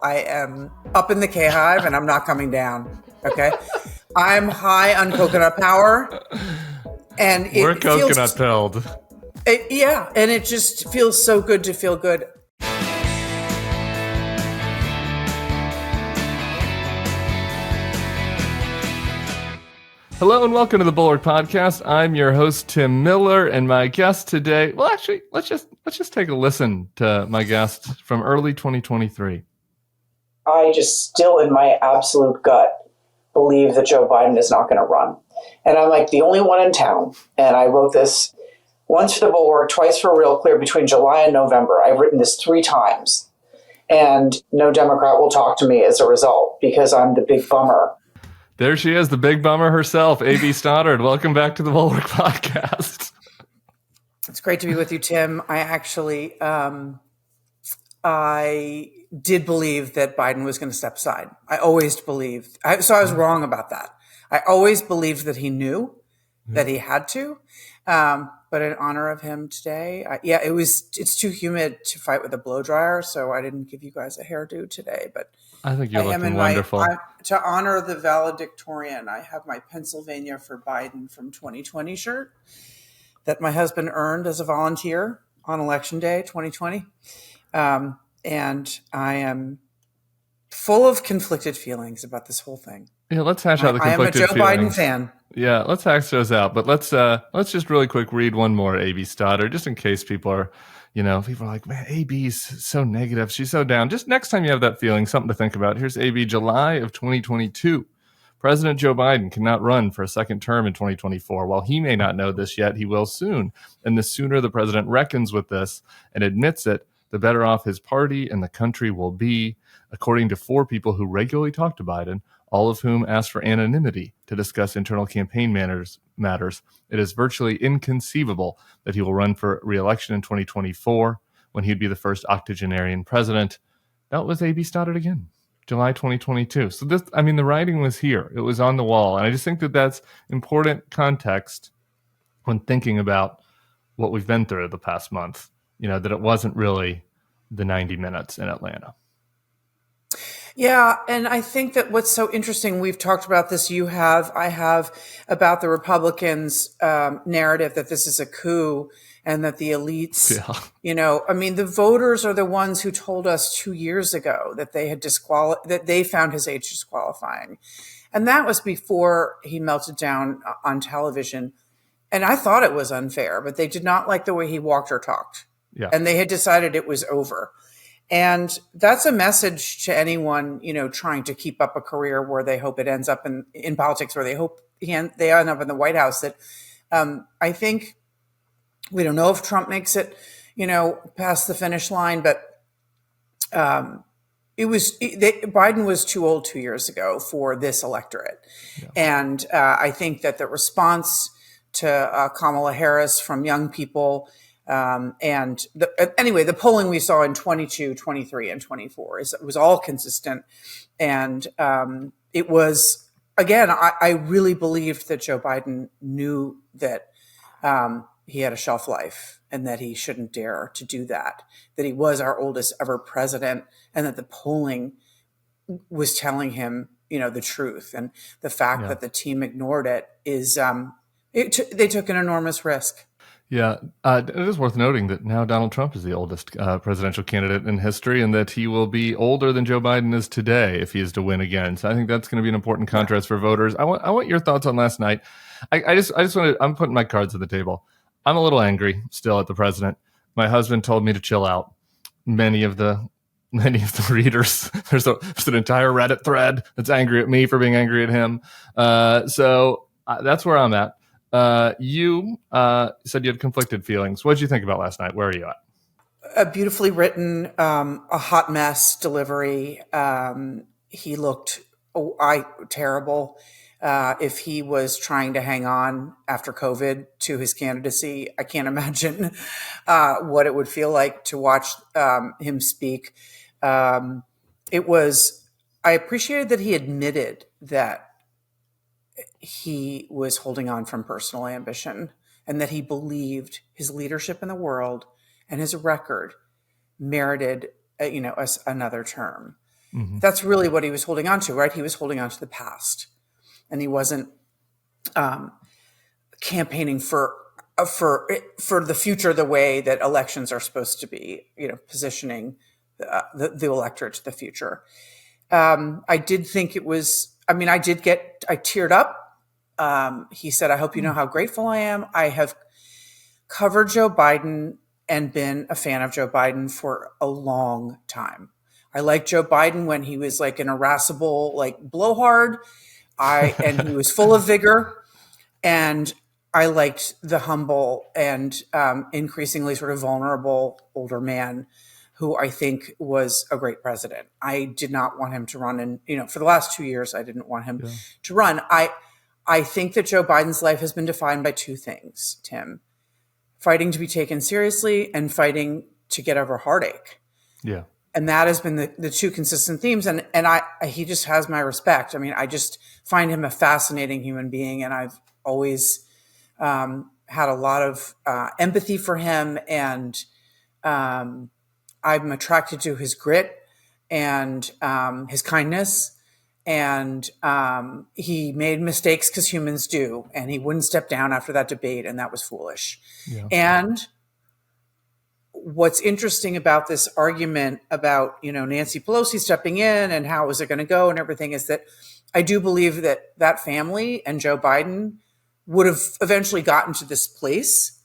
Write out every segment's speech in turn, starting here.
I am up in the K-Hive and I'm not coming down. Okay. I'm high on coconut power. And we're coconut pilled. Yeah. And it just feels so good to feel good. Hello and welcome to the Bulwark Podcast. I'm your host, Tim Miller, and my guest today, well, actually, let's just take a listen to my guest from early 2023. I just still, in my absolute gut, believe that Joe Biden is not going to run. And I'm like the only one in town. And I wrote this once for the Bulwark, twice for Real Clear between July and November. I've written this 3 times. And no Democrat will talk to me as a result because I'm the big bummer. There she is, the big bummer herself, A.B. Stoddard. Welcome back to the Bulwark Podcast. It's great to be with you, Tim. I actually, I did believe that Biden was going to step aside. I always believed. So I was wrong about that. I always believed that he knew that he had to. But in honor of him today, it's too humid to fight with a blow dryer. So I didn't give you guys a hairdo today, but I think you're looking wonderful. To honor the valedictorian, I have my Pennsylvania for Biden from 2020 shirt that my husband earned as a volunteer on Election Day 2020. And I am full of conflicted feelings about this whole thing. Yeah, let's hash out the conflicted feelings. I am a Joe Biden fan. Yeah, let's hash those out. But let's just really quick read one more A.B. Stoddard, just in case people are like, man, A.B.'s so negative. She's so down. Just next time you have that feeling, something to think about. Here's A.B. July of 2022. President Joe Biden cannot run for a second term in 2024. While he may not know this yet, he will soon. And the sooner the president reckons with this and admits it, the better off his party and the country will be, according to 4 people who regularly talk to Biden, all of whom asked for anonymity to discuss internal campaign matters. It is virtually inconceivable that he will run for re-election in 2024 when he'd be the first octogenarian president. That was A.B. Stoddard again, July 2022. So the writing was here. It was on the wall. And I just think that that's important context when thinking about what we've been through the past month, that it wasn't really the 90 minutes in Atlanta. Yeah, and I think that what's so interesting, we've talked about this, I have, about the Republicans' narrative that this is a coup and that the elites, the voters are the ones who told us 2 years ago that they had that they found his age disqualifying. And that was before he melted down on television. And I thought it was unfair, but they did not like the way he walked or talked. Yeah. And they had decided it was over. And that's a message to anyone, trying to keep up a career where they hope it ends up in politics, where they hope they end up in the White House. That I think we don't know if Trump makes it, past the finish line, but Biden was too old 2 years ago for this electorate. Yeah. And I think that the response to Kamala Harris from young people, the polling we saw in 22, 23, and 24 was all consistent. And it was, again, I really believed that Joe Biden knew that he had a shelf life and that he shouldn't dare to do that he was our oldest ever president, and that the polling was telling him, the truth. And the fact that the team ignored it is, they took an enormous risk. Yeah, it is worth noting that now Donald Trump is the oldest presidential candidate in history, and that he will be older than Joe Biden is today if he is to win again. So I think that's going to be an important contrast for voters. I want your thoughts on last night. I just want to. I'm putting my cards on the table. I'm a little angry still at the president. My husband told me to chill out. Many of the readers, there's an entire Reddit thread that's angry at me for being angry at him. So that's where I'm at. You said you had conflicted feelings. What did you think about last night? Where are you at? A beautifully written, a hot mess delivery. He looked terrible. If he was trying to hang on after COVID to his candidacy, I can't imagine what it would feel like to watch him speak. I appreciated that he admitted that he was holding on from personal ambition and that he believed his leadership in the world and his record merited, another term. Mm-hmm. That's really what he was holding on to, right? He was holding on to the past, and he wasn't campaigning for the future the way that elections are supposed to be, positioning the electorate to the future. I did think it was, I teared up. He said, "I hope you know how grateful I am. I have covered Joe Biden and been a fan of Joe Biden for a long time. I liked Joe Biden when he was like an irascible, like blowhard. And he was full of vigor. And I liked the humble and increasingly sort of vulnerable older man who I think was a great president. I did not want him to run. And, for the last 2 years, I didn't want him to run. I think that Joe Biden's life has been defined by two things, Tim: fighting to be taken seriously and fighting to get over heartache. Yeah. And that has been the two consistent themes. And he just has my respect. I mean, I just find him a fascinating human being. And I've always had a lot of empathy for him. And I'm attracted to his grit and his kindness. And he made mistakes because humans do. And he wouldn't step down after that debate. And that was foolish. Yeah. And what's interesting about this argument about, Nancy Pelosi stepping in and how is it going to go and everything is that I do believe that family and Joe Biden would have eventually gotten to this place,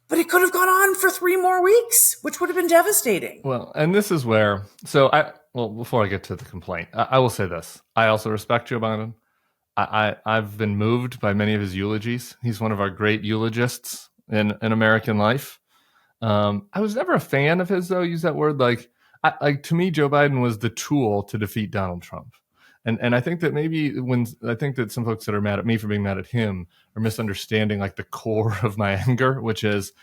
but it could have gone on for 3 more weeks, which would have been devastating. Well, and this is where, before I get to the complaint, I will say this. I also respect Joe Biden. I've been moved by many of his eulogies. He's one of our great eulogists in American life. I was never a fan of his, though. Use that word. To me, Joe Biden was the tool to defeat Donald Trump. And I think that I think that some folks that are mad at me for being mad at him are misunderstanding the core of my anger, which is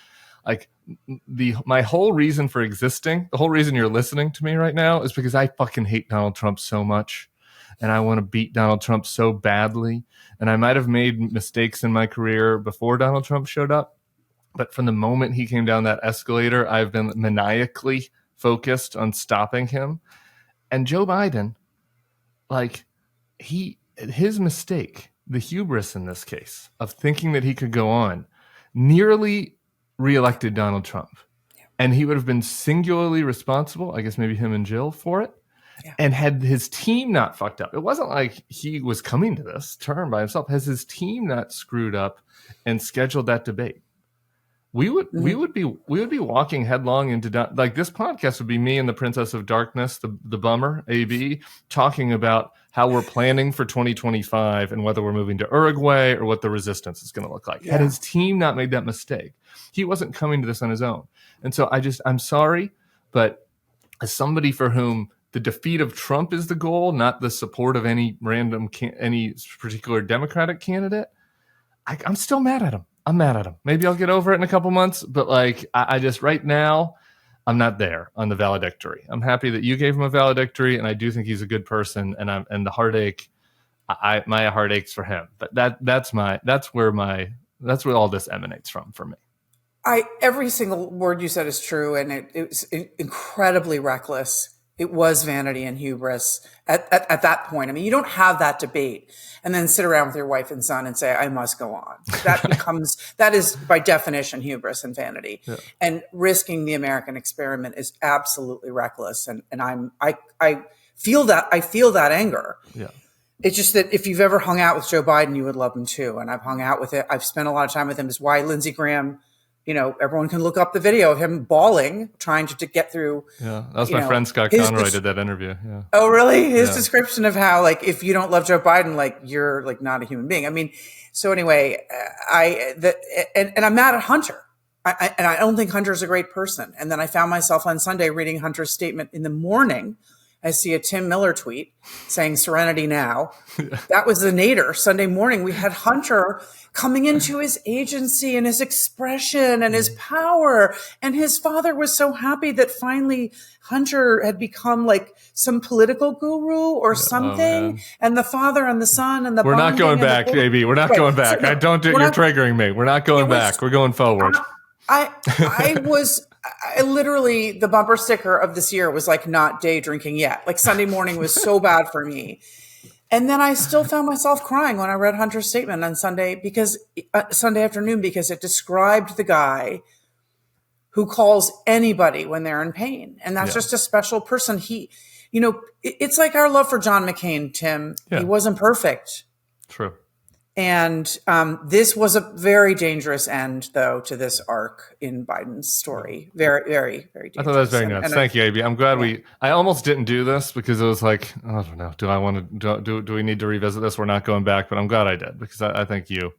my whole reason for existing, the whole reason you're listening to me right now is because I fucking hate Donald Trump so much. And I want to beat Donald Trump so badly. And I might have made mistakes in my career before Donald Trump showed up. But from the moment he came down that escalator, I've been maniacally focused on stopping him. And Joe Biden, his mistake, the hubris in this case of thinking that he could go on, nearly reelected Donald Trump. Yeah. And he would have been singularly responsible, I guess maybe him and Jill, for it. Yeah. And had his team not fucked up, it wasn't like he was coming to this term by himself. Has his team not screwed up and scheduled that debate, we would be walking headlong into this podcast would be me and the Princess of Darkness, the bummer, AB, talking about how we're planning for 2025 and whether we're moving to Uruguay or what the resistance is going to look like. Yeah. Had his team not made that mistake, he wasn't coming to this on his own. And so I'm sorry, but as somebody for whom the defeat of Trump is the goal, not the support of any particular Democratic candidate, I'm still mad at him. I'm mad at him. Maybe I'll get over it in a couple months, but I just right now, I'm not there on the valedictory. I'm happy that you gave him a valedictory, and I do think he's a good person. And the heartache, my heart aches for him. But that's where all this emanates from for me. Every single word you said is true, and it was incredibly reckless. It was vanity and hubris at that point. I mean, you don't have that debate and then sit around with your wife and son and say, I must go on. That is by definition hubris and vanity. Yeah. And risking the American experiment is absolutely reckless. And I feel that anger. Yeah. It's just that if you've ever hung out with Joe Biden, you would love him too. And I've hung out with it. I've spent a lot of time with him. Is why Lindsey Graham, everyone can look up the video of him bawling, trying to get through. Yeah, that was my friend Scott Conroy did that intervio. Yeah. Oh, really? His description of how, if you don't love Joe Biden, you're not a human being. I mean, so anyway, and I'm mad at Hunter. I don't think Hunter's a great person. And then I found myself on Sunday reading Hunter's statement in the morning. I see a Tim Miller tweet saying serenity now. Yeah. That was the nadir. Sunday morning, we had Hunter coming into his agency and his expression and his power. And his father was so happy that finally Hunter had become some political guru or something. And the father and the son and the not going back, baby. We're not going back. You're triggering me. We're not going back. We're going forward. I literally, the bumper sticker of this year was like, not day drinking yet. Like Sunday morning was so bad for me. And then I still found myself crying when I read Hunter's statement on Sunday afternoon, because it described the guy who calls anybody when they're in pain. And that's just a special person. It's like our love for John McCain, Tim. Yeah. He wasn't perfect. True. And this was a very dangerous end, though, to this arc in Biden's story. Very, very, very dangerous. I thought that was very nice. Thank you, AB. I'm glad I almost didn't do this because it was like, I don't know. Do we need to revisit this? We're not going back, but I'm glad I did because I think you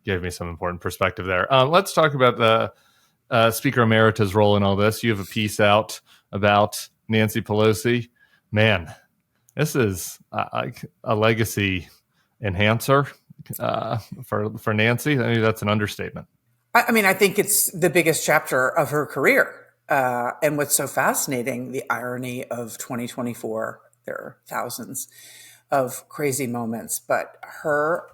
gave me some important perspective there. Let's talk about the Speaker Emeritus' role in all this. You have a piece out about Nancy Pelosi. Man, this is like a legacy enhancer. For Nancy, I mean, that's an understatement. I mean, I think it's the biggest chapter of her career. And what's so fascinating, the irony of 2024, there are thousands of crazy moments, but her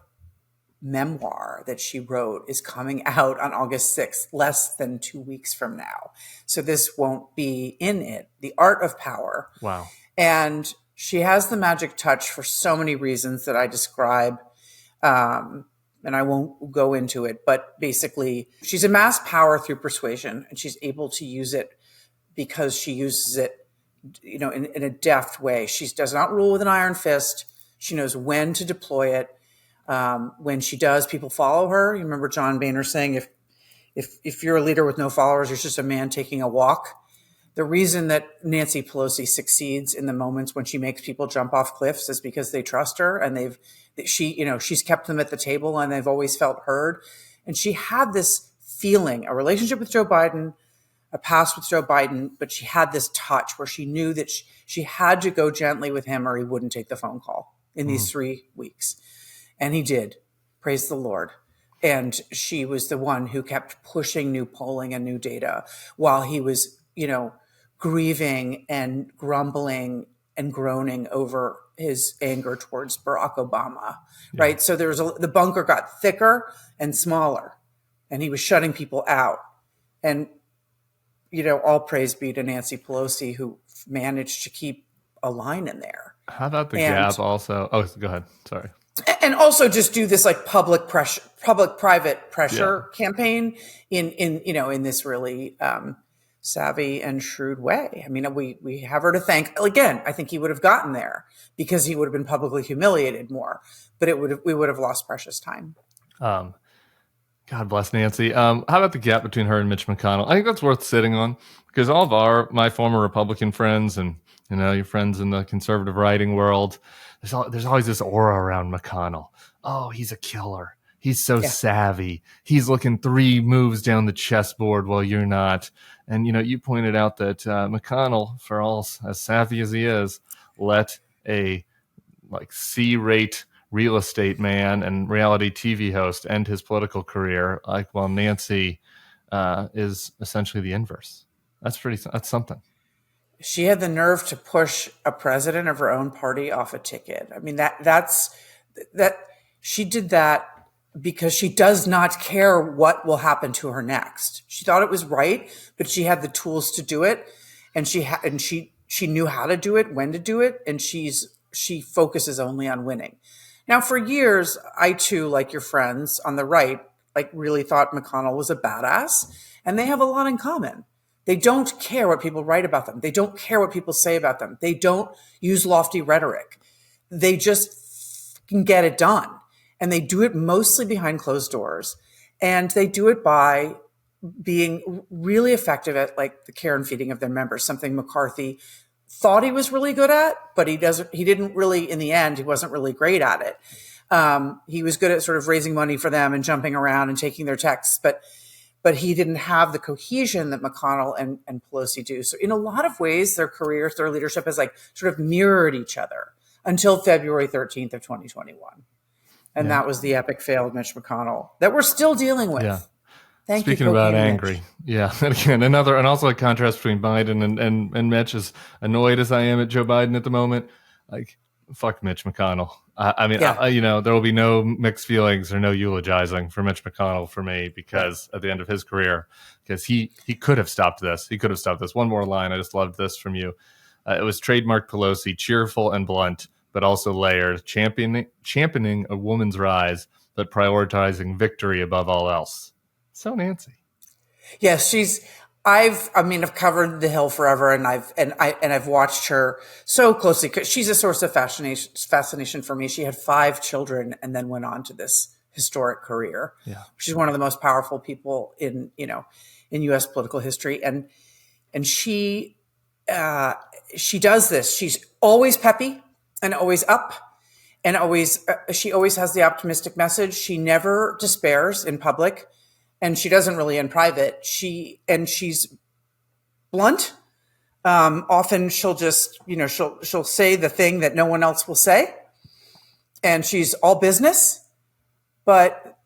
memoir that she wrote is coming out on August 6th, less than 2 weeks from now. So this won't be in it. The Art of Power. Wow. And she has the magic touch for so many reasons that I describe. And I won't go into it, but basically she's amassed power through persuasion, and she's able to use it because she uses it, in a deft way. She does not rule with an iron fist. She knows when to deploy it. When she does, people follow her. You remember John Boehner saying, if you're a leader with no followers, you're just a man taking a walk. The reason that Nancy Pelosi succeeds in the moments when she makes people jump off cliffs is because they trust her, and she's kept them at the table, and they've always felt heard. And she had this feeling, a relationship with Joe Biden, a past with Joe Biden, but she had this touch where she knew that she had to go gently with him or he wouldn't take the phone call in these 3 weeks. And he did. Praise the Lord. And she was the one who kept pushing new polling and new data while he was, grieving and grumbling and groaning over his anger towards Barack Obama, right? So the bunker got thicker and smaller, and he was shutting people out. And, all praise be to Nancy Pelosi, who managed to keep a line in there. How about the gap also? Oh, go ahead. Sorry. And also just do this like public-private pressure campaign in this really, savvy and shrewd way. I mean, we have her to thank. Again, I think he would have gotten there because he would have been publicly humiliated more, but we would have lost precious time. God bless Nancy. How about the gap between her and Mitch McConnell? I think that's worth sitting on because all of my former Republican friends and your friends in the conservative writing world, there's always this aura around McConnell. Oh, he's a killer. He's so savvy. He's looking 3 moves down the chessboard while you're not. And, you pointed out that McConnell, for all as savvy as he is, let a C-rate real estate man and reality TV host end his political career, while Nancy is essentially the inverse. That's something. She had the nerve to push a president of her own party off a ticket. I mean, that she did that because she does not care what will happen to her next. She thought it was right, but she had the tools to do it, and she knew how to do it, when to do it, and she focuses only on winning. Now, for years, I too, like your friends on the right, really thought McConnell was a badass, and they have a lot in common. They don't care what people write about them. They don't care what people say about them. They don't use lofty rhetoric. They just can get it done. And they do it mostly behind closed doors. And they do it by being really effective at the care and feeding of their members, something McCarthy thought he was really good at, but he didn't really, in the end, he wasn't really great at it. He was good at sort of raising money for them and jumping around and taking their texts, but he didn't have the cohesion that McConnell and Pelosi do. So in a lot of ways, their careers, their leadership has sort of mirrored each other until February 13th of 2021. And that was the epic fail of Mitch McConnell that we're still dealing with. Yeah. Speaking about angry. Yeah. And again, and also a contrast between Biden and Mitch, as annoyed as I am at Joe Biden at the moment. Fuck Mitch McConnell. I mean, Yeah. there will be no mixed feelings or no eulogizing for Mitch McConnell for me, because at the end of his career, because he could have stopped this. He could have stopped this. One more line. I just loved this from you. It was trademark Pelosi, cheerful and blunt, but also layered, championing a woman's rise, but prioritizing victory above all else. So Nancy. Yes, I've covered the Hill forever, and I've watched her so closely because she's a source of fascination for me. She had 5 children and then went on to this historic career. Yeah. She's one of the most powerful people in U.S. political history, and she does this. She's always peppy and always up, and she always has the optimistic message. She never despairs in public. And she doesn't really in private. She's blunt. Often she'll just, she'll say the thing that no one else will say. And she's all business. But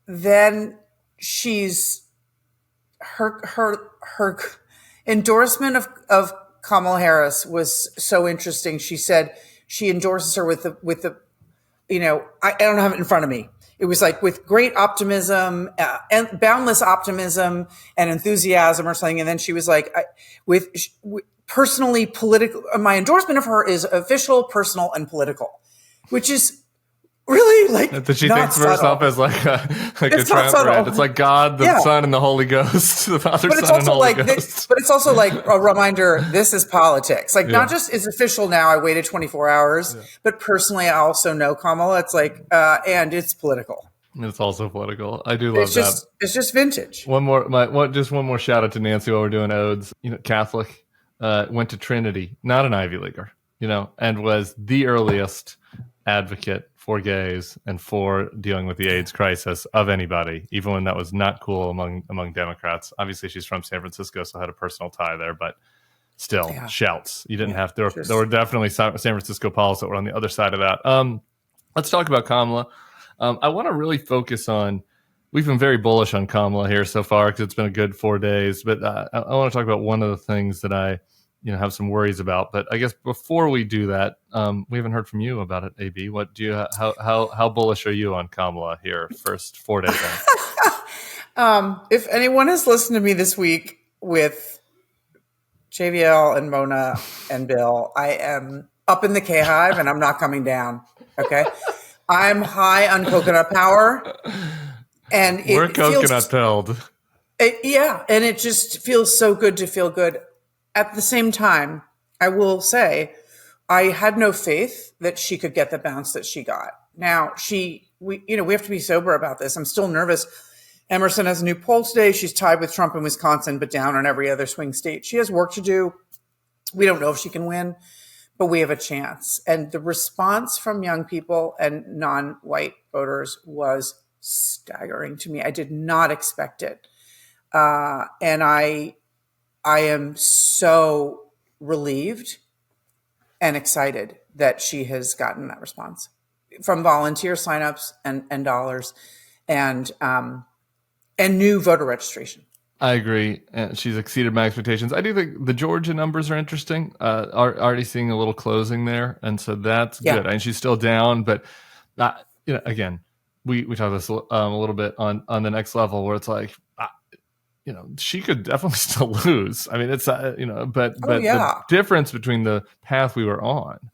then her endorsement of Kamala Harris was so interesting. She said she endorses her with the I don't have it in front of me. It was like with great optimism and boundless optimism and enthusiasm or something. And then she was like, with personally political, my endorsement of her is official, personal, and political, which is really like that she thinks of herself as like a triumvirate. It's like God, the Son, and the Holy Ghost, the Father, Son, and Holy Ghost. But it's also like a reminder, this is politics. Like not just it's official now, I waited 24 hours, but personally I also know Kamala. It's like, and it's political. It's also political. I do love that. It's just vintage. One more shout out to Nancy while we're doing odes. Catholic, went to Trinity, not an Ivy Leaguer, and was the earliest advocate for gays and for dealing with the AIDS crisis of anybody, even when that was not cool among Democrats. Obviously, she's from San Francisco, so had a personal tie there, but still, shouts. You didn't have to. There were definitely San Francisco Pauls that were on the other side of that. Let's talk about Kamala. I want to really focus on. We've been very bullish on Kamala here so far because it's been a good 4 days, but I want to talk about one of the things that I have some worries about. But I guess before we do that, we haven't heard from you about it, AB. What do you how bullish are you on Kamala here first 4 days in? If anyone has listened to me this week with JVL and Mona and Bill, I am up in the K-Hive and I'm not coming down. Okay. I'm high on coconut power, and we're coconut pilled. And it just feels so good to feel good. At the same time, I will say I had no faith that she could get the bounce that she got. Now we have to be sober about this. I'm still nervous. Emerson has a new poll today. She's tied with Trump in Wisconsin, but down on every other swing state. She has work to do. We don't know if she can win, but we have a chance. And the response from young people and non-white voters was staggering to me. I did not expect it. And I am so relieved and excited that she has gotten that response from volunteer signups and dollars and new voter registration. I agree. She's exceeded my expectations. I do think the Georgia numbers are interesting. Already seeing a little closing there, and so that's good. And she's still down, but again, we talked this a little bit on the next level where it's like. She could definitely still lose. I mean, it's but the difference between the path we were on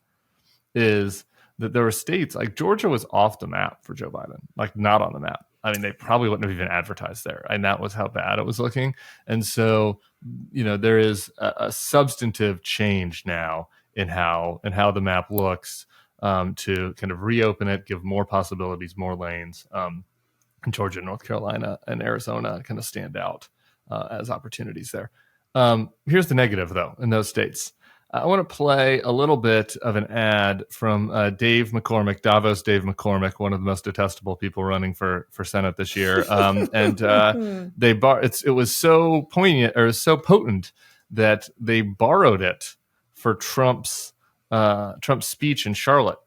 is that there were states like Georgia was off the map for Joe Biden, like not on the map. I mean, they probably wouldn't have even advertised there, and that was how bad it was looking. And so, there is a substantive change now in how the map looks to kind of reopen it, give more possibilities, more lanes. Georgia, North Carolina, and Arizona kind of stand out as opportunities there. Here's the negative, though, in those states. I want to play a little bit of an ad from Dave McCormick, Davos Dave McCormick, one of the most detestable people running for Senate this year. It was so poignant or so potent that they borrowed it for Trump's speech in Charlotte.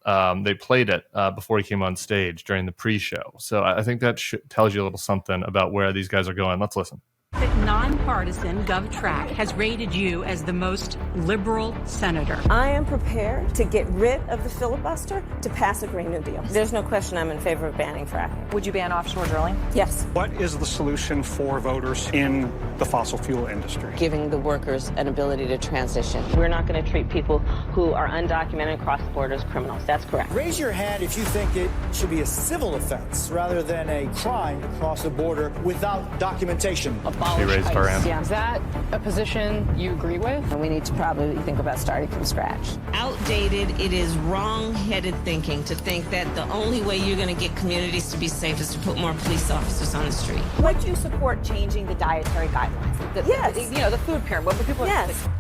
They played it before he came on stage during the pre-show. So I think that tells you a little something about where these guys are going. Let's listen. nonpartisan GovTrack has rated you as the most liberal senator. I am prepared to get rid of the filibuster to pass a Green New Deal. There's no question I'm in favor of banning fracking. Would you ban offshore drilling? Yes. What is the solution for voters in the fossil fuel industry? Giving the workers an ability to transition. We're not going to treat people who are undocumented across the border as criminals. That's correct. Raise your hand if you think it should be a civil offense rather than a crime to cross the border without documentation. She raised her hand. Yeah. Is that a position you agree with? And we need to probably think about starting from scratch. Outdated, it is wrong-headed thinking to think that the only way you're going to get communities to be safe is to put more police officers on the street. Would you support changing the dietary guidelines? Yes. The food pyramid. What people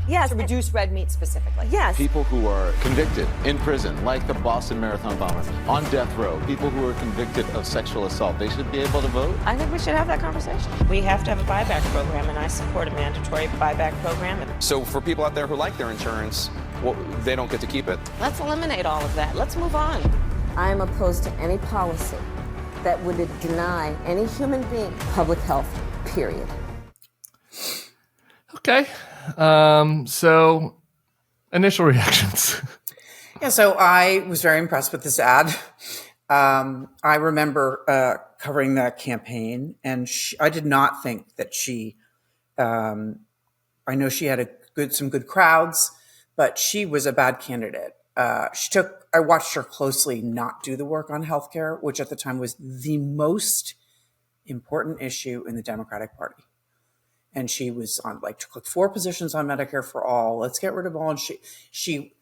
Yes. to reduce red meat specifically. Yes. People who are convicted in prison, like the Boston Marathon bomber, on death row, people who are convicted of sexual assault, they should be able to vote? I think we should have that conversation. We have to have a buyback program, and I support a mandatory buyback program. So for people out there who like their insurance, they don't get to keep it? Let's eliminate all of that. Let's move on. I am opposed to any policy that would deny any human being public health, period. Okay. So initial reactions. Yeah, so I was very impressed with this ad. I remember covering that campaign, and I did not think that I know she had some good crowds, but she was a bad candidate. I watched her closely not do the work on healthcare, which at the time was the most important issue in the Democratic Party. And she was on took 4 positions on Medicare for all. Let's get rid of all. And she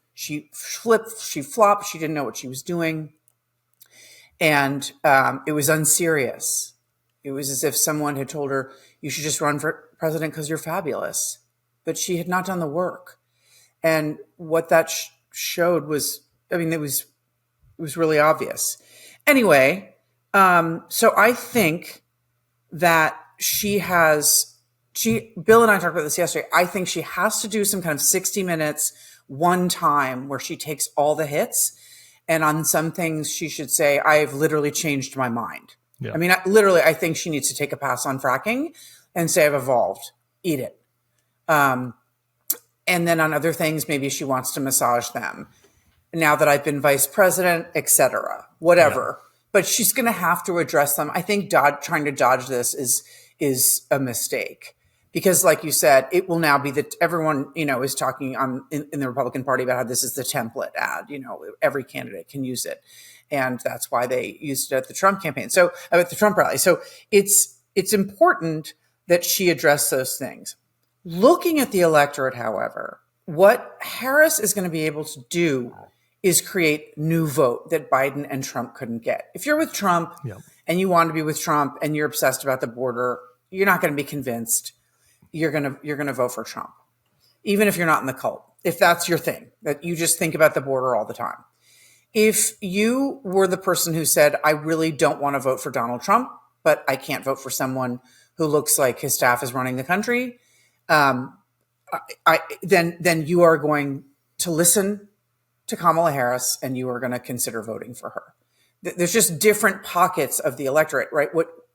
flipped, she flopped. She didn't know what she was doing. And it was unserious. It was as if someone had told her, you should just run for president because you're fabulous. But she had not done the work. And what that showed was, it was really obvious. Anyway, so I think that Bill and I talked about this yesterday. I think she has to do some kind of 60 minutes one time where she takes all the hits. And on some things she should say, I've literally changed my mind. Yeah. I think she needs to take a pass on fracking and say, I've evolved, eat it. And then on other things, maybe she wants to massage them. Now that I've been vice president, et cetera, whatever. Yeah. But she's going to have to address them. I think trying to dodge this is a mistake. Because like you said, it will now be that everyone, is talking in the Republican Party about how this is the template ad. Every candidate can use it. And that's why they used it at the Trump campaign. So at the Trump rally. So it's important that she address those things. Looking at the electorate, however, what Harris is going to be able to do is create new vote that Biden and Trump couldn't get. If you're with Trump and you want to be with Trump and you're obsessed about the border, you're not going to be convinced. You're going to vote for Trump, even if you're not in the cult, if that's your thing, that you just think about the border all the time. If you were the person who said, I really don't want to vote for Donald Trump, but I can't vote for someone who looks like his staff is running the country, then you are going to listen to Kamala Harris and you are going to consider voting for her. There's just different pockets of the electorate, right?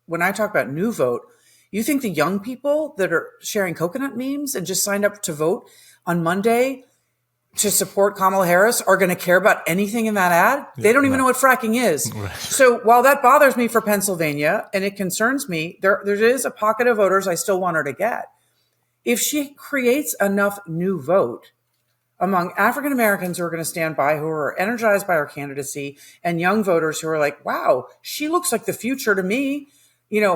When I talk about new vote, you think the young people that are sharing coconut memes and just signed up to vote on Monday to support Kamala Harris are going to care about anything in that ad? They don't even know what fracking is. Right. So while that bothers me for Pennsylvania and it concerns me, there is a pocket of voters I still want her to get. If she creates enough new vote among African Americans who are going to stand by, who are energized by her candidacy, and young voters who are like, wow, she looks like the future to me.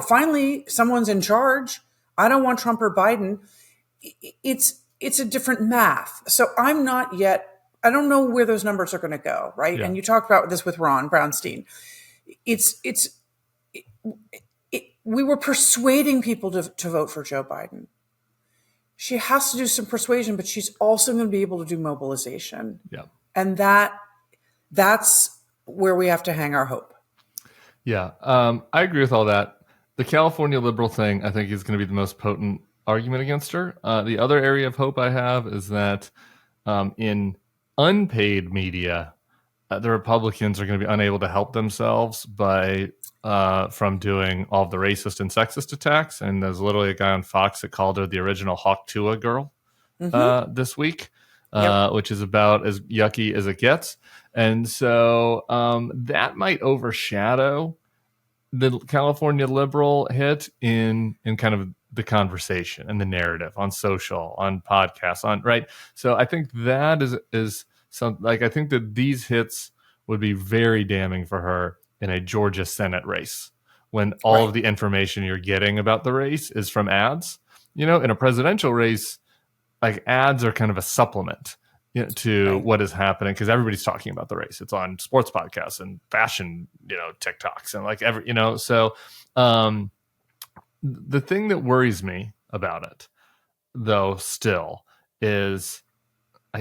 Finally, someone's in charge. I don't want Trump or Biden. It's a different math. So I don't know where those numbers are going to go, right? Yeah. And you talked about this with Ron Brownstein. We were persuading people to vote for Joe Biden. She has to do some persuasion, but she's also going to be able to do mobilization. Yeah. And that's where we have to hang our hope. Yeah. I agree with all that. The California liberal thing, I think, is going to be the most potent argument against her. The other area of hope I have is that in unpaid media, the Republicans are going to be unable to help themselves from doing all of the racist and sexist attacks. And there's literally a guy on Fox that called her the original Hawk Tuah girl this week, which is about as yucky as it gets. And so that might overshadow the California liberal hit in kind of the conversation and the narrative on social, on podcasts, on right. So I think that is some, like, I think that these hits would be very damning for her in a Georgia Senate race when all of the information you're getting about the race is from ads. In a presidential race, like, ads are kind of a supplement to what is happening, because everybody's talking about the race. It's on sports podcasts and fashion, TikToks and like so the thing that worries me about it, though, still is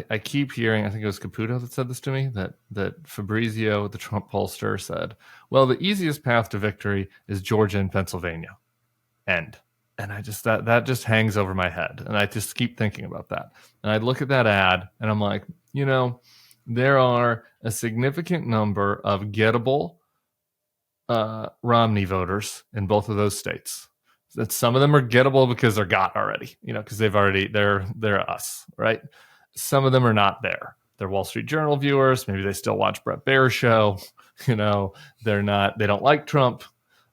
I keep hearing, I think it was Caputo that said this to me, that Fabrizio, the Trump pollster, said, well, the easiest path to victory is Georgia and Pennsylvania. And I just, that just hangs over my head. And I just keep thinking about that. And I look at that ad and I'm like, there are a significant number of gettable Romney voters in both of those states. That some of them are gettable because they're got already, because they're us, right? Some of them are not there. They're Wall Street Journal viewers. Maybe they still watch Brett Baer's show. They don't like Trump,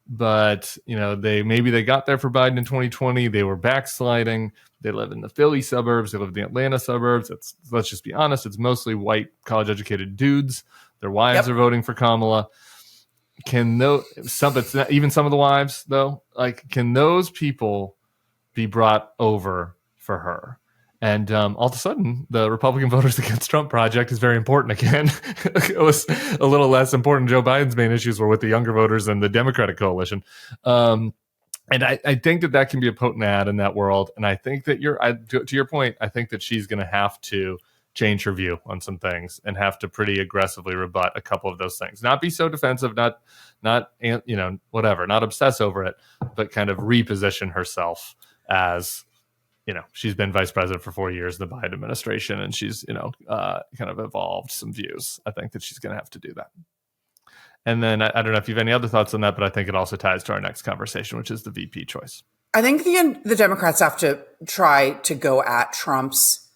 but they got there for Biden in 2020. They were backsliding. They live in the Philly suburbs. They live in the Atlanta suburbs. Let's just be honest. It's mostly white, college educated dudes. Their wives are voting for Kamala. Even some of the wives, though, like, can those people be brought over for her? And all of a sudden, the Republican Voters Against Trump project is very important again. It was a little less important. Joe Biden's main issues were with the younger voters and the Democratic coalition. And I think that can be a potent ad in that world. And I think that to your point, I think that she's going to have to change her view on some things and have to pretty aggressively rebut a couple of those things. Not be so defensive, not whatever, not obsess over it, but kind of reposition herself as, she's been vice president for 4 years in the Biden administration, and she's, kind of evolved some views. I think that she's going to have to do that. And then I don't know if you have any other thoughts on that, but I think it also ties to our next conversation, which is the VP choice. I think the Democrats have to try to go at Trump's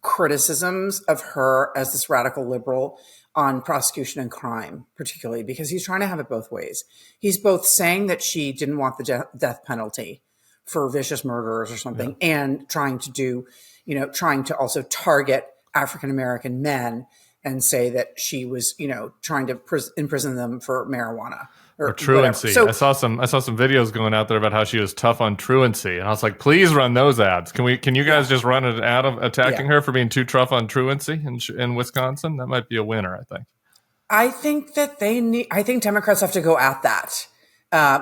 criticisms of her as this radical liberal on prosecution and crime, particularly because he's trying to have it both ways. He's both saying that she didn't want the death penalty for vicious murderers or something, and trying to also target African-American men and say that she was, trying to imprison them for marijuana or truancy. So, I saw some videos going out there about how she was tough on truancy, and I was like, please run those ads. Can you guys just run an ad of attacking her for being too tough on truancy in Wisconsin? That might be a winner, I think. I think that I think Democrats have to go at that.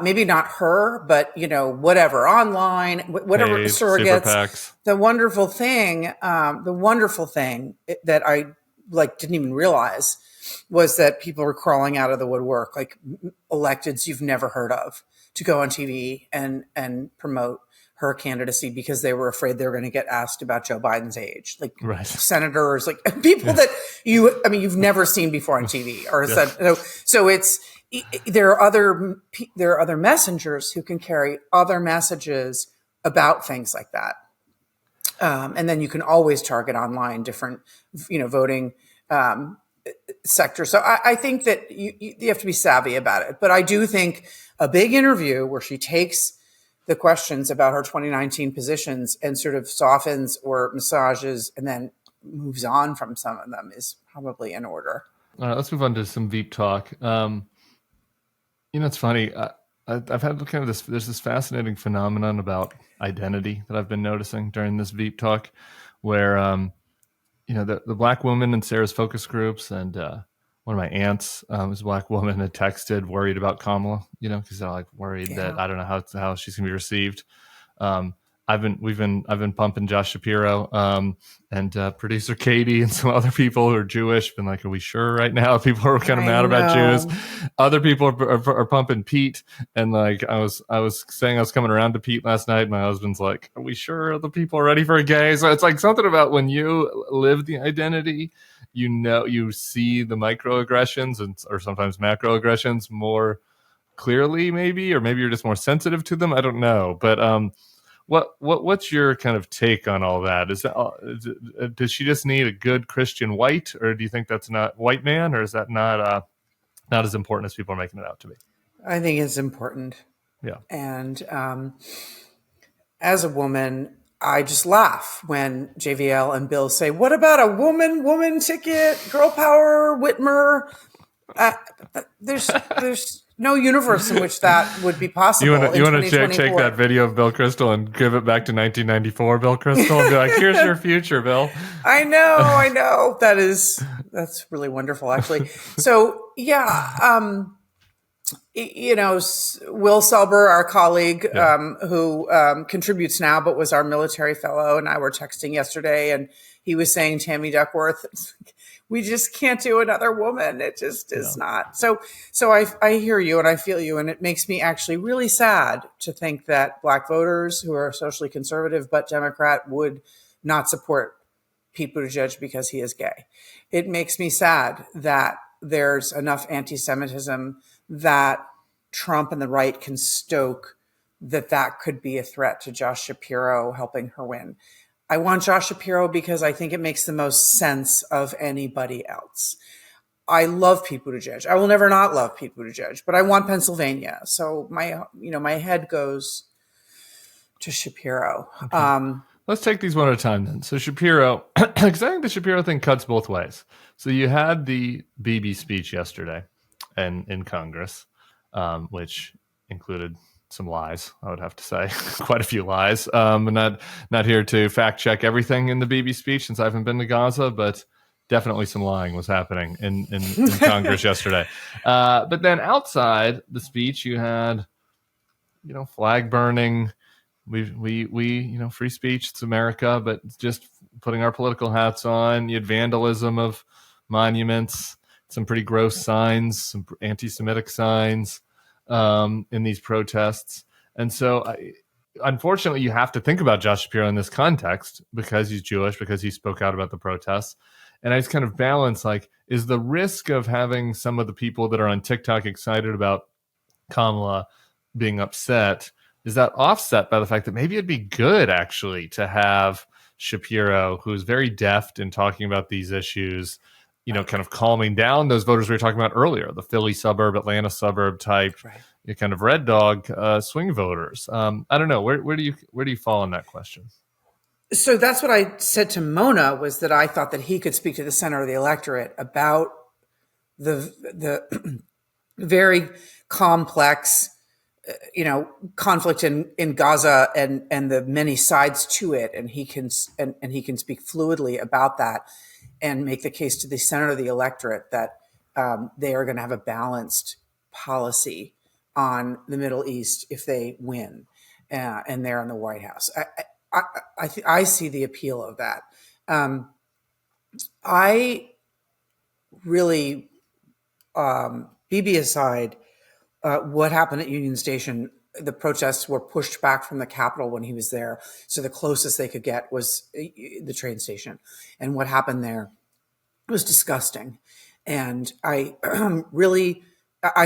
Maybe not her, but whatever, online, whatever surrogates. The wonderful thing that I didn't even realize was that people were crawling out of the woodwork, like electeds you've never heard of, to go on TV and promote her candidacy because they were afraid they were going to get asked about Joe Biden's age, like senators, like people that you've never seen before on TV or said. So there are other messengers who can carry other messages about things like that. And then you can always target online different, voting sectors. So I think that you have to be savvy about it. But I do think a big interview where she takes the questions about her 2019 positions and sort of softens or massages and then moves on from some of them is probably in order. All right, let's move on to some Veep talk. It's funny. I've had kind of there's this fascinating phenomenon about identity that I've been noticing during this Veep talk where, the Black woman in Sarah's focus groups and one of my aunts was a Black woman had texted worried about Kamala, because they're like worried that I don't know how she's going to be received. I've been pumping Josh Shapiro and producer Katie and some other people who are Jewish. Been like, are we sure right now? People are kind of mad about Jews. Other people are pumping Pete, and like I was saying I was coming around to Pete last night. My husband's like, are we sure the people are ready for a gay? So it's like something about when you live the identity, you see the microaggressions or sometimes macroaggressions more clearly, maybe, or maybe you're just more sensitive to them. I don't know, but what's your kind of take on all that? Does she just need a good Christian white, or do you think that's not white man, or is that not as important as people are making it out to be? I think it's important. Yeah. And as a woman, I just laugh when JVL and Bill say, "What about a woman ticket, girl power, Whitmer?" There's no universe in which that would be possible. You want to take that video of Bill Kristol and give it back to 1994, Bill Kristol, and be like, "Here's your future, Bill." I know. That's really wonderful, actually. So yeah, Will Selber, our colleague, who contributes now but was our military fellow, and I were texting yesterday, and he was saying Tammy Duckworth, we just can't do another woman. It just is not. So I hear you and I feel you, and it makes me actually really sad to think that Black voters who are socially conservative but Democrat would not support Pete Buttigieg because he is gay. It makes me sad that there's enough anti-Semitism that Trump and the right can stoke that could be a threat to Josh Shapiro helping her win. I want Josh Shapiro because I think it makes the most sense of anybody else. I love Pete Buttigieg. I will never not love Pete Buttigieg, but I want Pennsylvania. So my head goes to Shapiro. Okay. Let's take these one at a time then. So Shapiro, because I think the Shapiro thing cuts both ways. So you had the Bibi speech yesterday in Congress, which included some lies, I would have to say, quite a few lies. I'm not here to fact check everything in the Bibi speech since I haven't been to Gaza, but definitely some lying was happening in Congress yesterday. But then outside the speech, you had, flag burning. We free speech, it's America, but just putting our political hats on. You had vandalism of monuments, some pretty gross signs, some anti-Semitic signs in these protests. And so unfortunately, you have to think about Josh Shapiro in this context because he's Jewish, because he spoke out about the protests. And I just kind of balance, is the risk of having some of the people that are on TikTok excited about Kamala being upset, is that offset by the fact that maybe it'd be good actually to have Shapiro, who's very deft in talking about these issues, kind of calming down those voters we were talking about earlier, the Philly suburb, Atlanta suburb type, kind of red dog swing voters. I don't know. Where do you fall on that question? So that's what I said to Mona, was that I thought that he could speak to the center of the electorate about the very complex, conflict in Gaza and the many sides to it, and he can speak fluidly about that and make the case to the center of the electorate that they are going to have a balanced policy on the Middle East if they win, and they're in the White House. I see the appeal of that. I really, Bibi aside, what happened at Union Station, the protests were pushed back from the Capitol when he was there. So the closest they could get was the train station. And what happened there was disgusting. And I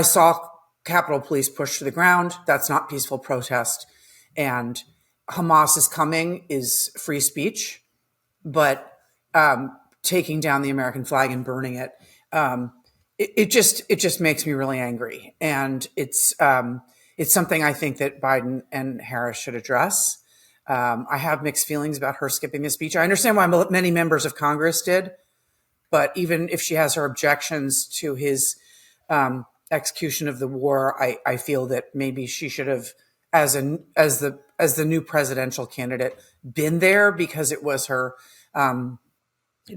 saw Capitol Police pushed to the ground. That's not peaceful protest. And Hamas is coming is free speech, but taking down the American flag and burning it, it just makes me really angry. And it's something I think that Biden and Harris should address. I have mixed feelings about her skipping the speech. I understand why many members of Congress did, but even if she has her objections to his execution of the war, I feel that maybe she should have, as the new presidential candidate, been there, because it was her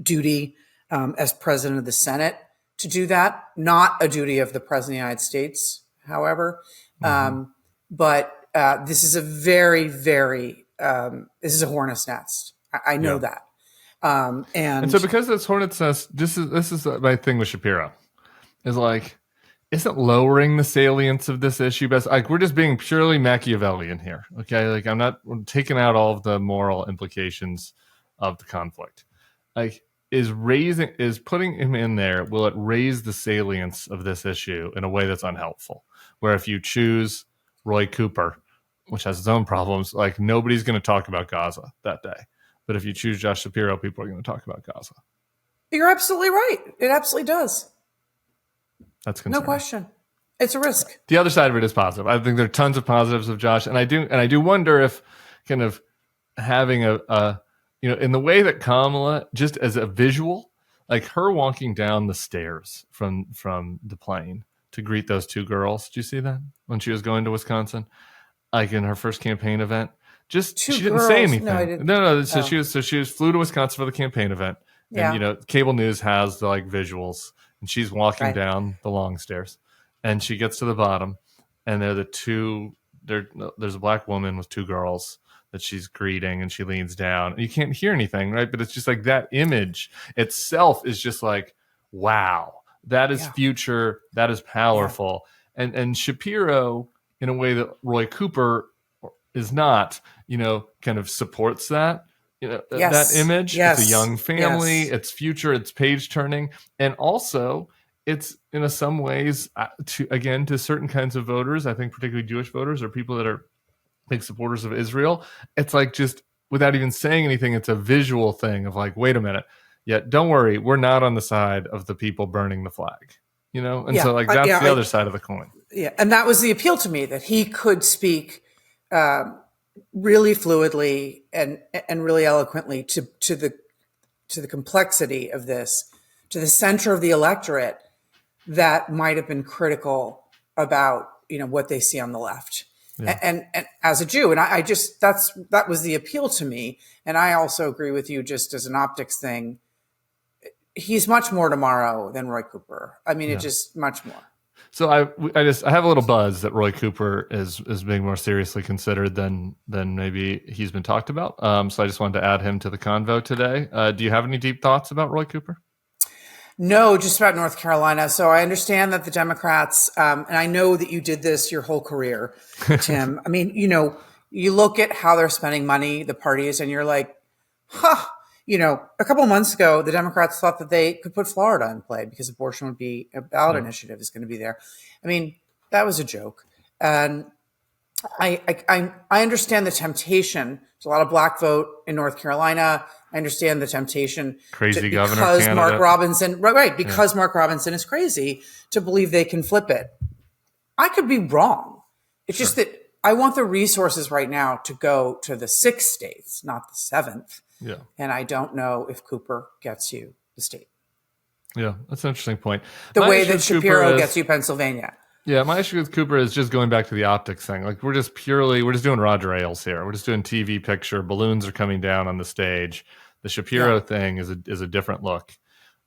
duty as president of the Senate to do that, not a duty of the president of the United States, however. But this is a very, very this is a hornet's nest. I know that. And so because this hornet's nest, this is my thing with Shapiro, is like, isn't lowering the salience of this issue best? Like, we're just being purely Machiavellian here, okay? Like, I'm taking out all of the moral implications of the conflict. Like, is putting him in there, will it raise the salience of this issue in a way that's unhelpful? Where if you choose Roy Cooper, which has its own problems, like, nobody's going to talk about Gaza that day. But if you choose Josh Shapiro, people are going to talk about Gaza. You're absolutely right. It absolutely does. That's concerning. No question. It's a risk. The other side of it is positive. I think there are tons of positives of Josh, and I do wonder if kind of having a in the way that Kamala, just as a visual, like her walking down the stairs from the plane to greet those two girls. Did you see that when she was going to Wisconsin, like in her first campaign event? Just she didn't say anything. No, I didn't. No. So she flew to Wisconsin for the campaign event, and cable news has the like visuals. And she's walking down the long stairs, and she gets to the bottom, and there's a black woman with two girls that she's greeting, and she leans down. And you can't hear anything, right? But it's just like that image itself is just like, wow, that is future, that is powerful. Yeah. And Shapiro, in a way that Roy Cooper is not, kind of supports that. That image. Yes. It's a young family. Yes. It's future. It's page turning, and also it's in some ways to certain kinds of voters. I think particularly Jewish voters or people that are big supporters of Israel. It's like, just without even saying anything, it's a visual thing of like, wait a minute. Yeah, don't worry, we're not on the side of the people burning the flag. And so like that's the other side of the coin. Yeah, and that was the appeal to me, that he could speak really fluidly and really eloquently to the complexity of this, to the center of the electorate that might have been critical about what they see on the left. Yeah. And as a Jew, and I just that was the appeal to me. And I also agree with you, just as an optics thing, he's much more tomorrow than Roy Cooper. I mean, it's just much more. So I have a little buzz that Roy Cooper is being more seriously considered than maybe he's been talked about. So I just wanted to add him to the convo today. Do you have any deep thoughts about Roy Cooper? No, just about North Carolina. So I understand that the Democrats, and I know that you did this your whole career, Tim. I mean, you look at how they're spending money, the parties, and you're like, a couple of months ago, the Democrats thought that they could put Florida in play because abortion would be a ballot initiative is going to be there. I mean, that was a joke. And I understand the temptation. There's a lot of black vote in North Carolina. I understand the temptation. Crazy governor because candidate. Mark Robinson, because Mark Robinson is crazy, to believe they can flip it. I could be wrong. It's just that I want the resources right now to go to the 6 states, not the 7th. Yeah. And I don't know if Cooper gets you the state. Yeah, that's an interesting point. The way that Shapiro gets you Pennsylvania. Yeah, my issue with Cooper is just going back to the optics thing. Like, we're just doing Roger Ailes here. We're just doing TV picture. Balloons are coming down on the stage. The Shapiro thing is a different look.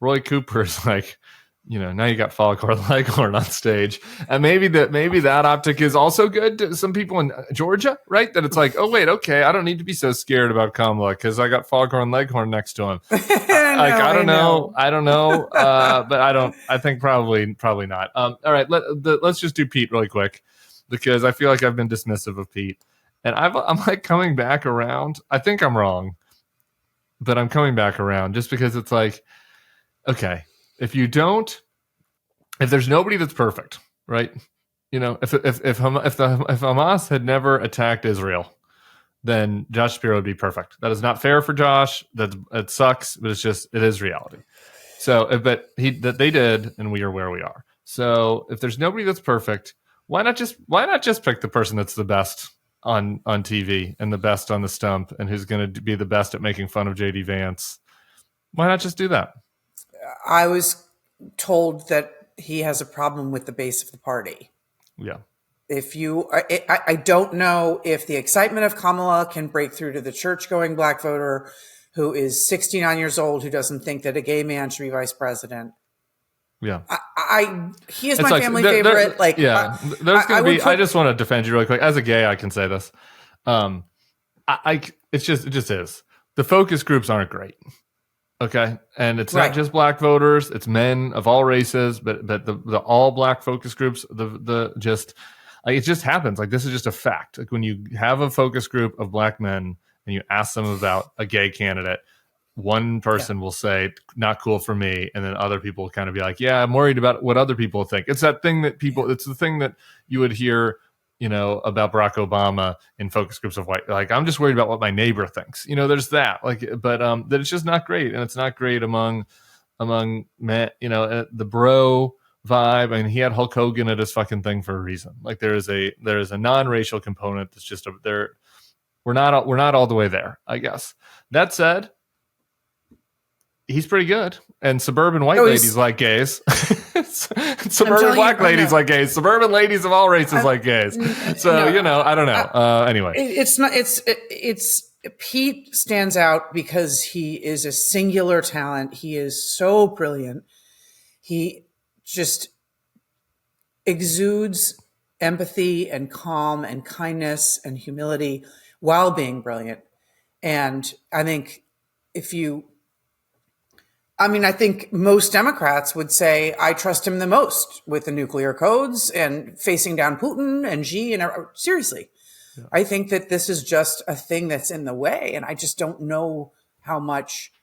Roy Cooper's like, now you got Foghorn Leghorn on stage, and maybe that optic is also good to some people in Georgia, right? That it's like, oh wait, okay, I don't need to be so scared about Kamala because I got Foghorn Leghorn next to him. I don't know, but I think probably not. All right, let's just do Pete really quick because I feel like I've been dismissive of Pete, and I'm like coming back around. I think I'm wrong, but I'm coming back around just because it's like, okay. If there's nobody that's perfect, right? If Hamas had never attacked Israel, then Josh Shapiro would be perfect. That is not fair for Josh. It sucks, but it is reality. So, but they did, and we are where we are. So, if there's nobody that's perfect, why not just pick the person that's the best on TV and the best on the stump, and who's going to be the best at making fun of JD Vance? Why not just do that? I was told that he has a problem with the base of the party. Yeah. I don't know if the excitement of Kamala can break through to the church-going black voter who is 69 years old, who doesn't think that a gay man should be vice president. Yeah. He is my family favorite. There's going to be, I just want to defend you really quick. As a gay, I can say this. it just is. The focus groups aren't great. Okay. And it's not just black voters, it's men of all races, but the all black focus groups, it just happens. Like, this is just a fact. Like, when you have a focus group of black men and you ask them about a gay candidate, one person will say, not cool for me. And then other people will kind of be like, yeah, I'm worried about what other people think. It's that thing that it's the thing that you would hear, about Barack Obama in focus groups of white. Like, I'm just worried about what my neighbor thinks. There's that. Like, but that it's just not great, and it's not great among men. The bro vibe. I mean, he had Hulk Hogan at his fucking thing for a reason. Like, there is a non-racial component that's just we're not all the way there, I guess. That said, he's pretty good, and suburban white ladies like gays. Suburban black ladies like gays. Suburban ladies of all races like gays. So I don't know. Anyway, it's not. It's Pete stands out because he is a singular talent. He is so brilliant. He just exudes empathy and calm and kindness and humility while being brilliant. And I think I think most Democrats would say, I trust him the most with the nuclear codes and facing down Putin and Xi. And seriously, I think that this is just a thing that's in the way. And I just don't know how much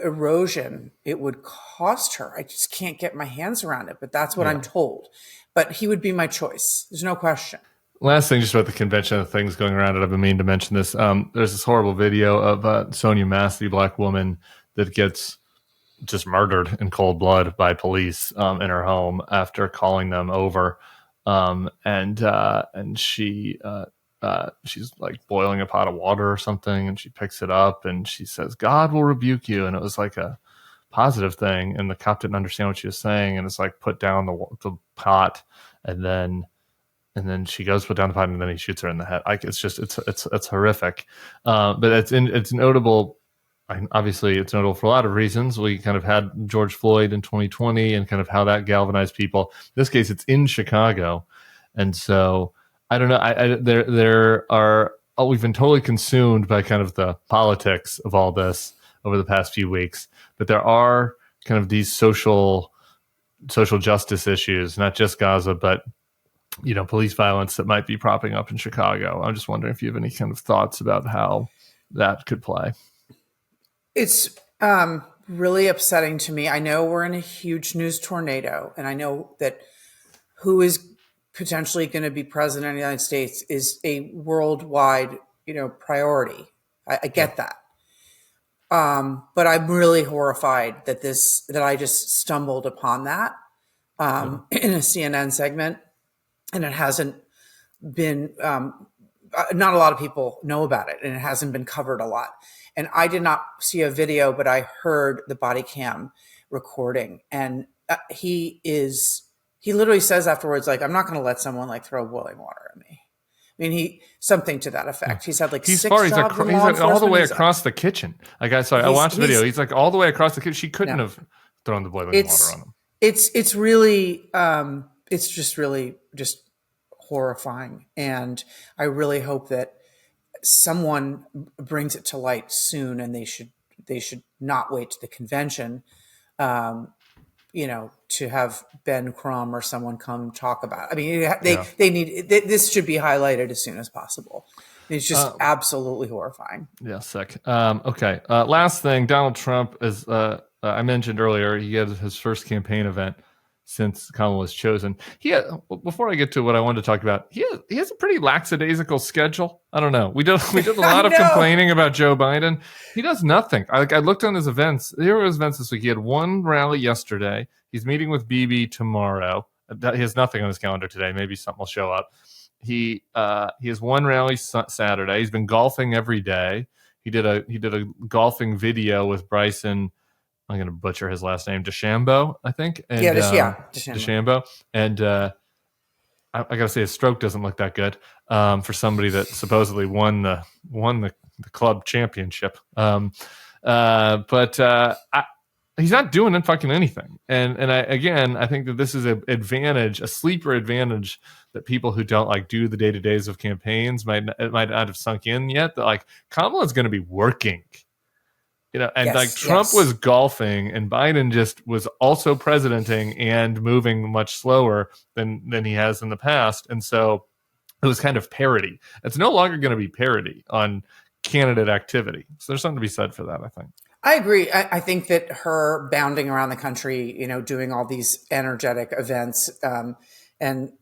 erosion it would cost her. I just can't get my hands around it. But that's what I'm told. But he would be my choice. There's no question. Last thing, just about the convention of things going around it. I've been meaning to mention this. There's this horrible video of Sonya, Massey, black woman, that gets just murdered in cold blood by police in her home after calling them over. And she's like boiling a pot of water or something, and she picks it up and she says, "God will rebuke you." And it was like a positive thing, and the cop didn't understand what she was saying, and it's like, put down the pot, and then she goes put down the pot, and then he shoots her in the head. Like, it's horrific. But it's notable. Obviously, it's notable for a lot of reasons. We kind of had George Floyd in 2020 and kind of how that galvanized people. In this case, it's in Chicago. And so I don't know. We've been totally consumed by kind of the politics of all this over the past few weeks, but there are kind of these social justice issues, not just Gaza, but police violence that might be propping up in Chicago. I'm just wondering if you have any kind of thoughts about how that could play. It's really upsetting to me. I know we're in a huge news tornado, and I know that who is potentially going to be president of the United States is a worldwide, priority. I get that. But I'm really horrified that I just stumbled upon that in a CNN segment. And it hasn't been, not a lot of people know about it, and it hasn't been covered a lot. And I did not see a video, but I heard the body cam recording. And he literally says afterwards, like, I'm not going to let someone like throw boiling water at me. I mean, something to that effect. He's had like six jobs in law enforcement. He's all the way across the kitchen. Like, I watched the video. He's like all the way across the kitchen. She couldn't have thrown the boiling water on him. It's really, it's just really just horrifying. And I really hope that someone brings it to light soon, and they should not wait to the convention, to have Ben Crumb or someone come talk about it. I mean, they need, this should be highlighted as soon as possible. It's just absolutely horrifying. Yeah, sick. Okay. Last thing, Donald Trump, as I mentioned earlier, he had his first campaign event since Kamala was chosen. Before I get to what I wanted to talk about, he has a pretty lackadaisical schedule. I don't know. We did a lot of complaining about Joe Biden. He does nothing. I looked on his events. Here were his events this week. He had one rally yesterday. He's meeting with Bibi tomorrow. He has nothing on his calendar today. Maybe something will show up. He has one rally Saturday. He's been golfing every day. He did a golfing video with Bryson. I'm going to butcher his last name, DeChambeau, I think. And, DeChambeau. And I got to say, his stroke doesn't look that good for somebody that supposedly won the club championship. But he's not doing fucking anything. And I think that this is a sleeper advantage that people who don't like do the day-to-days of campaigns might not have sunk in yet. That like Kamala's going to be working, and like Trump was golfing and Biden just was also presidenting and moving much slower than he has in the past. And so it was kind of parody. It's no longer going to be parody on candidate activity. So there's something to be said for that, I think. I agree. I think that her bounding around the country, doing all these energetic events and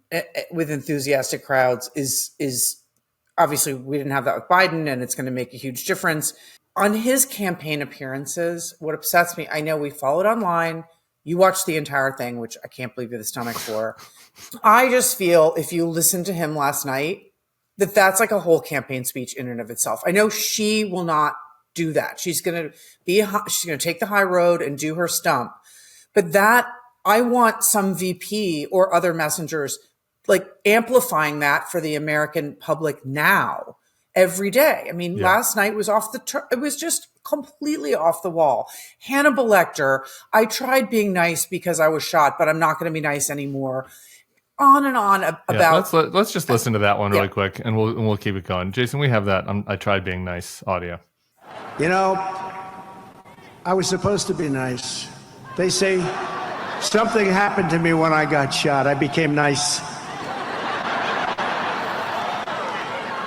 with enthusiastic crowds is obviously, we didn't have that with Biden, and it's going to make a huge difference. On his campaign appearances, what upsets me, I know we followed online. You watched the entire thing, which I can't believe you have the stomach for. I just feel if you listened to him last night, that's like a whole campaign speech in and of itself. I know she will not do that. She's going to take the high road and do her stump. But that, I want some VP or other messengers like amplifying that for the American public now, every day. I mean, last night was it was just completely off the wall. Hannibal Lecter, I tried being nice because I was shot, but I'm not going to be nice anymore. On and on about. Let's just listen to that one really quick, and we'll keep it going. Jason, we have that. I tried being nice audio. I was supposed to be nice. They say something happened to me when I got shot. I became nice.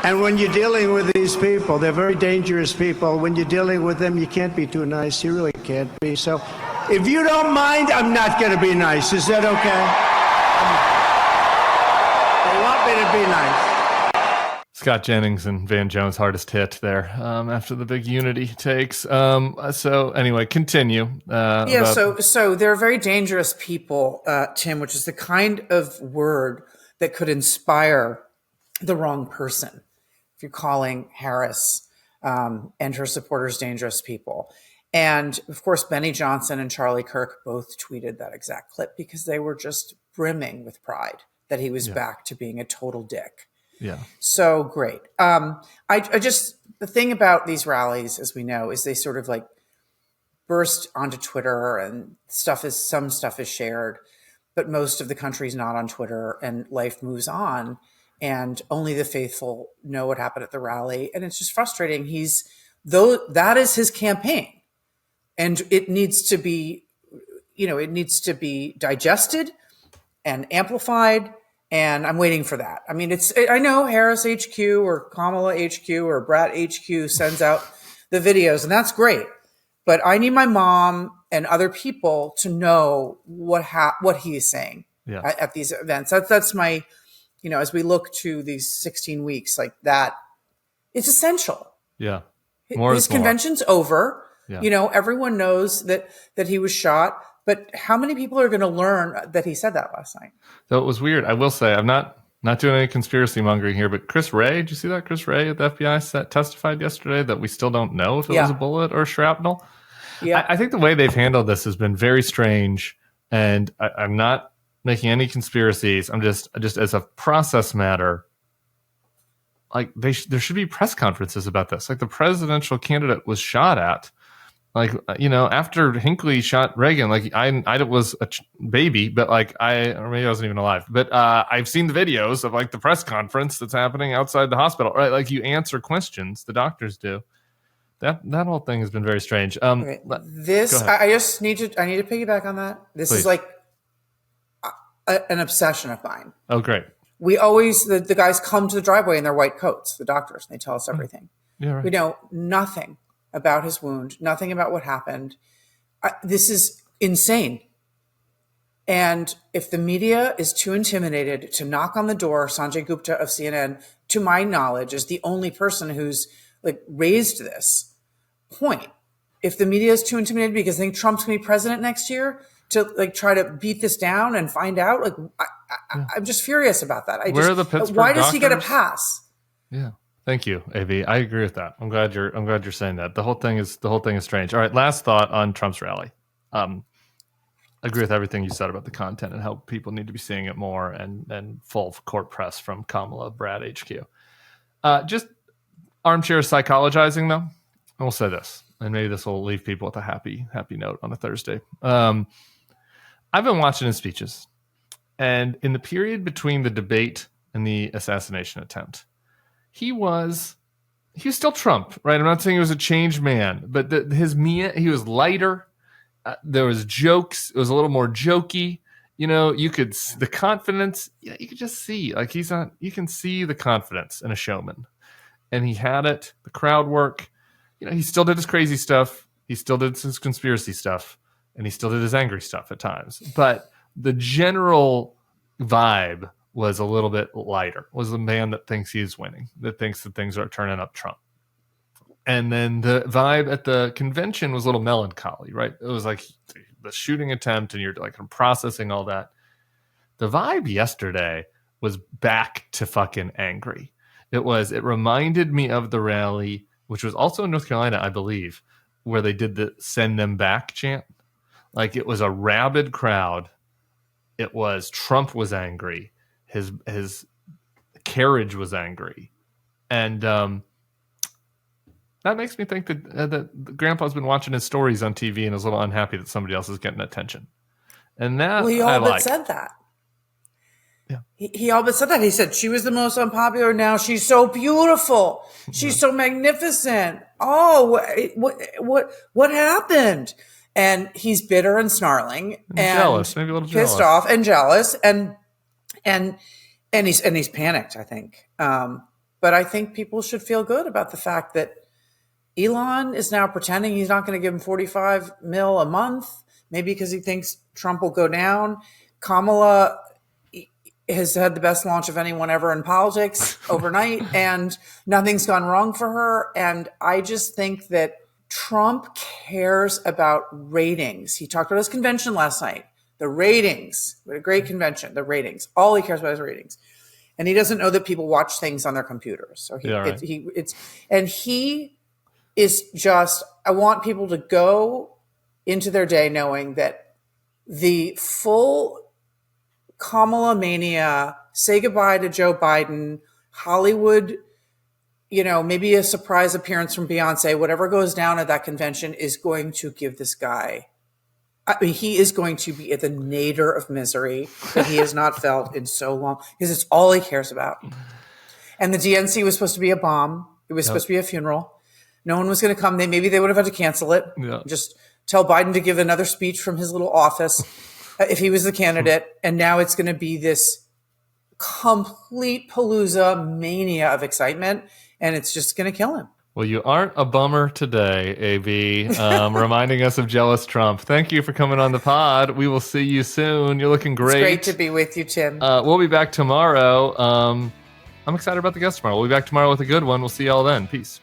And when you're dealing with these people, they're very dangerous people. When you're dealing with them, you can't be too nice. You really can't be. So if you don't mind, I'm not going to be nice. Is that okay? They want me to be nice. Scott Jennings and Van Jones' hardest hit there after the big Unity takes. So anyway, continue. So they're very dangerous people, Tim, which is the kind of word that could inspire the wrong person. If you're calling Harris and her supporters dangerous people. And of course, Benny Johnson and Charlie Kirk both tweeted that exact clip because they were just brimming with pride that he was back to being a total dick. Yeah. So great. I just, the thing about these rallies, as we know, is they sort of like burst onto Twitter and some stuff is shared, but most of the country's not on Twitter and life moves on. And only the faithful know what happened at the rally. And it's just frustrating. That is his campaign. And it needs to be, digested and amplified. And I'm waiting for that. I mean, I know Harris HQ or Kamala HQ or Brat HQ sends out the videos, and that's great. But I need my mom and other people to know what he is saying at these events. That's my, as we look to these 16 weeks like that, it's essential. Yeah. His convention's over. Yeah. Everyone knows that he was shot, but how many people are going to learn that he said that last night? So it was weird. I will say, I'm not doing any conspiracy mongering here, but Chris Wray, did you see that? Chris Wray at the FBI testified yesterday that we still don't know if it was a bullet or shrapnel. Yeah. I think the way they've handled this has been very strange, and I'm not making any conspiracies. I'm just as a process matter, like there should be press conferences about this. Like the presidential candidate was shot at, like, after Hinckley shot Reagan, like I was a baby, but or maybe I wasn't even alive, but I've seen the videos of like the press conference that's happening outside the hospital, right? Like you answer questions, the doctors do. That whole thing has been very strange. Okay. I need to piggyback on that. This Please. Is like an obsession of mine. Oh, great. We always, the guys come to the driveway in their white coats, the doctors, and they tell us everything. Yeah, right. We know nothing about his wound, nothing about what happened. This is insane. And if the media is too intimidated to knock on the door, Sanjay Gupta of CNN, to my knowledge, is the only person who's like raised this point. If the media is too intimidated because they think Trump's going to be president next year, to like try to beat this down and find out, like I'm just furious about that. Where are the Pittsburgh why does he get a doctors? pass? Yeah, thank you, AV. I agree with that. I'm glad you're saying that. The whole thing is strange. All right, last thought on Trump's rally. I agree with everything you said about the content and how people need to be seeing it more, and full court press from Kamala, Brad HQ. Just armchair psychologizing though. I will say this. And maybe this will leave people with a happy note on a Thursday. I've been watching his speeches. And in the period between the debate and the assassination attempt, he was still Trump, right? I'm not saying he was a changed man, but he was lighter. There was jokes. It was a little more jokey. You could the confidence. You could just see like you can see the confidence in a showman, and he had it. The crowd work. He still did his crazy stuff. He still did his conspiracy stuff, and he still did his angry stuff at times. But the general vibe was a little bit lighter. Was the man that thinks he's winning, that thinks that things are turning up Trump. And then the vibe at the convention was a little melancholy, right? It was like the shooting attempt, and you're like processing all that. The vibe yesterday was back to fucking angry. It reminded me of the rally, which was also in North Carolina, I believe, where they did the send them back chant. Like it was a rabid crowd. It was Trump was angry. His carriage was angry. And that makes me think that Grandpa's been watching his stories on TV and is a little unhappy that somebody else is getting attention. And that he all but said that. Yeah. He all but said that. He said she was the most unpopular. Now she's so beautiful. She's so magnificent. Oh, what happened? And he's bitter and snarling and jealous, maybe a little pissed off and jealous and he's panicked, I think. But I think people should feel good about the fact that Elon is now pretending he's not going to give him $45 million a month, maybe because he thinks Trump will go down. Kamala has had the best launch of anyone ever in politics overnight, and nothing's gone wrong for her. And I just think that Trump cares about ratings. He talked about his convention last night. The ratings. What a great convention. The ratings. All he cares about is ratings. And he doesn't know that people watch things on their computers. So he is just, I want people to go into their day knowing that the full Kamala mania, say goodbye to Joe Biden, Hollywood, maybe a surprise appearance from Beyonce, whatever goes down at that convention is going to give this guy, he is going to be at the nadir of misery that he has not felt in so long, because it's all he cares about. And the DNC was supposed to be a bomb. It was supposed to be a funeral. No one was going to come. Maybe they would have had to cancel it. Yeah. Just tell Biden to give another speech from his little office if he was the candidate. And now it's going to be this complete palooza mania of excitement, and it's just going to kill him. Well, you aren't a bummer today, AB, reminding us of jealous Trump. Thank you for coming on the pod. We will see you soon. You're looking great. It's great to be with you, Tim. We'll be back tomorrow. I'm excited about the guest tomorrow. We'll be back tomorrow with a good one. We'll see y'all then. Peace.